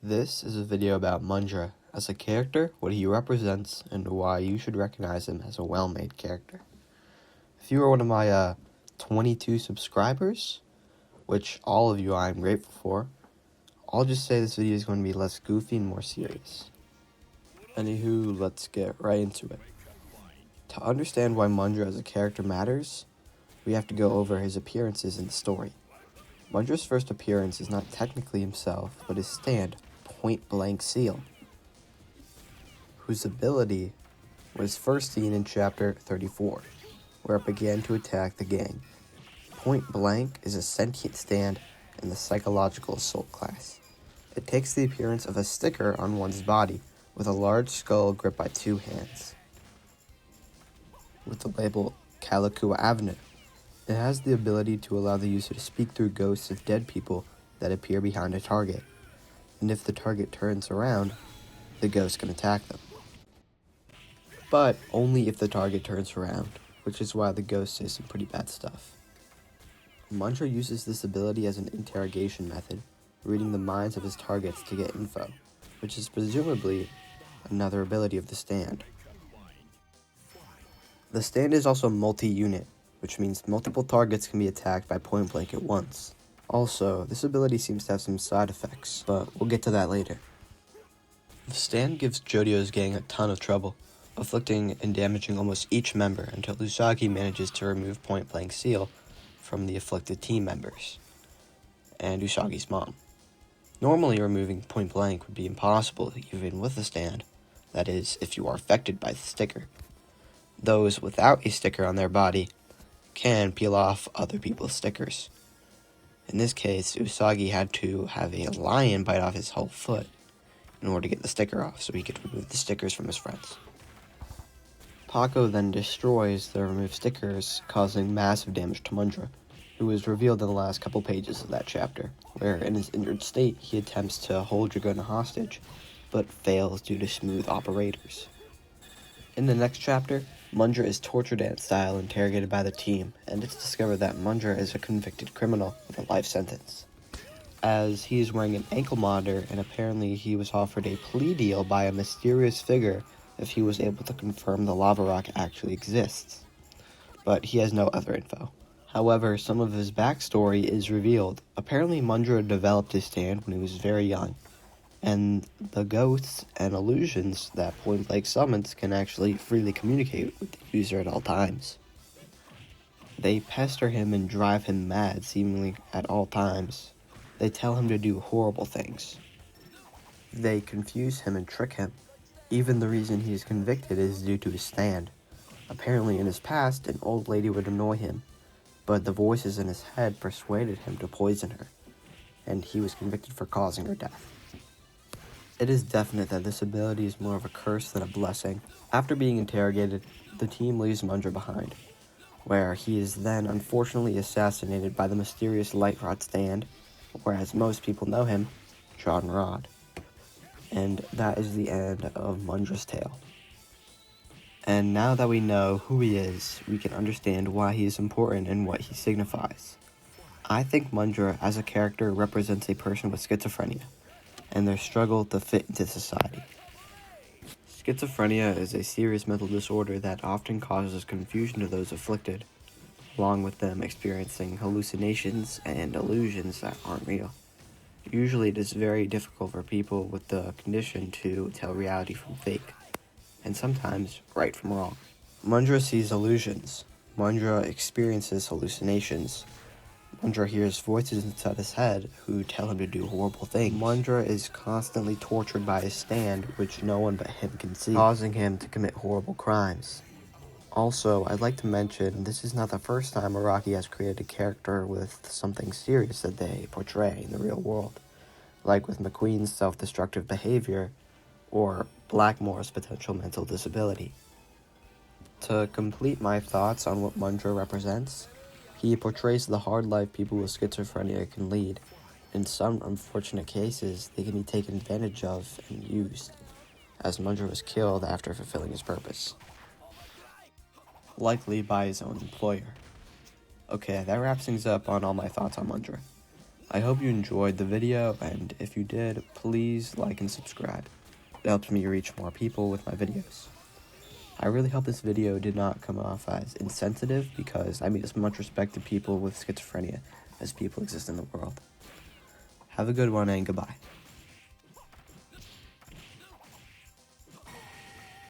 This is a video about Mundra as a character, what he represents, and why you should recognize him as a well-made character. If you are one of my 22 subscribers, which all of you I'm grateful for, I'll just say this video is going to be less goofy and more serious. Anywho, let's get right into it. To understand why Mundra as a character matters, we have to go over his appearances in the story. Mundra's first appearance is not technically himself, but his stand, Point Blank Seal, whose ability was first seen in chapter 34, where it began to attack the gang. Point Blank is a sentient stand in the psychological assault class. It takes the appearance of a sticker on one's body with a large skull gripped by two hands, with the label Kalikua Avenue. It has the ability to allow the user to speak through ghosts of dead people that appear behind a target, and if the target turns around, the ghost can attack them. But only if the target turns around, which is why the ghost says some pretty bad stuff. Mundra uses this ability as an interrogation method, reading the minds of his targets to get info, which is presumably another ability of the stand. The stand is also multi-unit, which means multiple targets can be attacked by Point Blank at once. Also, this ability seems to have some side effects, but we'll get to that later. The stand gives Jodio's gang a ton of trouble, afflicting and damaging almost each member until Usagi manages to remove Point Blank Seal from the afflicted team members, and Usagi's mom. Normally, removing Point Blank would be impossible even with a stand, that is, if you are affected by the sticker. Those without a sticker on their body can peel off other people's stickers. In this case, Usagi had to have a lion bite off his whole foot in order to get the sticker off so he could remove the stickers from his friends. Paco then destroys the removed stickers, causing massive damage to Mundra, who is revealed in the last couple pages of that chapter, where in his injured state he attempts to hold Dragona hostage, but fails due to smooth operators. In the next chapter, Mundra is torture dance style interrogated by the team, and it's discovered that Mundra is a convicted criminal with a life sentence, as he is wearing an ankle monitor, and apparently he was offered a plea deal by a mysterious figure if he was able to confirm the lava rock actually exists, but he has no other info. However, some of his backstory is revealed. Apparently Mundra developed his stand when he was very young, and the ghosts and illusions that Point Blank summons can actually freely communicate with the user at all times. They pester him and drive him mad seemingly at all times. They tell him to do horrible things. They confuse him and trick him. Even the reason he is convicted is due to his stand. Apparently in his past, an old lady would annoy him, but the voices in his head persuaded him to poison her, and he was convicted for causing her death. It is definite that this ability is more of a curse than a blessing. After being interrogated, the team leaves Mundra behind, where he is then unfortunately assassinated by the mysterious Light Rod stand, or as most people know him, John Rod. And that is the end of Mundra's tale. And now that we know who he is, we can understand why he is important and what he signifies. I think Mundra as a character represents a person with schizophrenia and their struggle to fit into society. Schizophrenia is a serious mental disorder that often causes confusion to those afflicted, along with them experiencing hallucinations and illusions that aren't real. Usually it is very difficult for people with the condition to tell reality from fake, and sometimes right from wrong. Mundra sees illusions. Mundra experiences hallucinations. Mundra hears voices inside his head who tell him to do horrible things. Mundra is constantly tortured by his stand, which no one but him can see, causing him to commit horrible crimes. Also, I'd like to mention, this is not the first time Araki has created a character with something serious that they portray in the real world, like with McQueen's self-destructive behavior, or Blackmore's potential mental disability. To complete my thoughts on what Mundra represents, he portrays the hard life people with schizophrenia can lead. In some unfortunate cases, they can be taken advantage of and used, as Mundra was killed after fulfilling his purpose, likely by his own employer. Okay, that wraps things up on all my thoughts on Mundra. I hope you enjoyed the video, and if you did, please like and subscribe. It helps me reach more people with my videos. I really hope this video did not come off as insensitive, because I meet as much respect to people with schizophrenia as people exist in the world. Have a good one, and goodbye.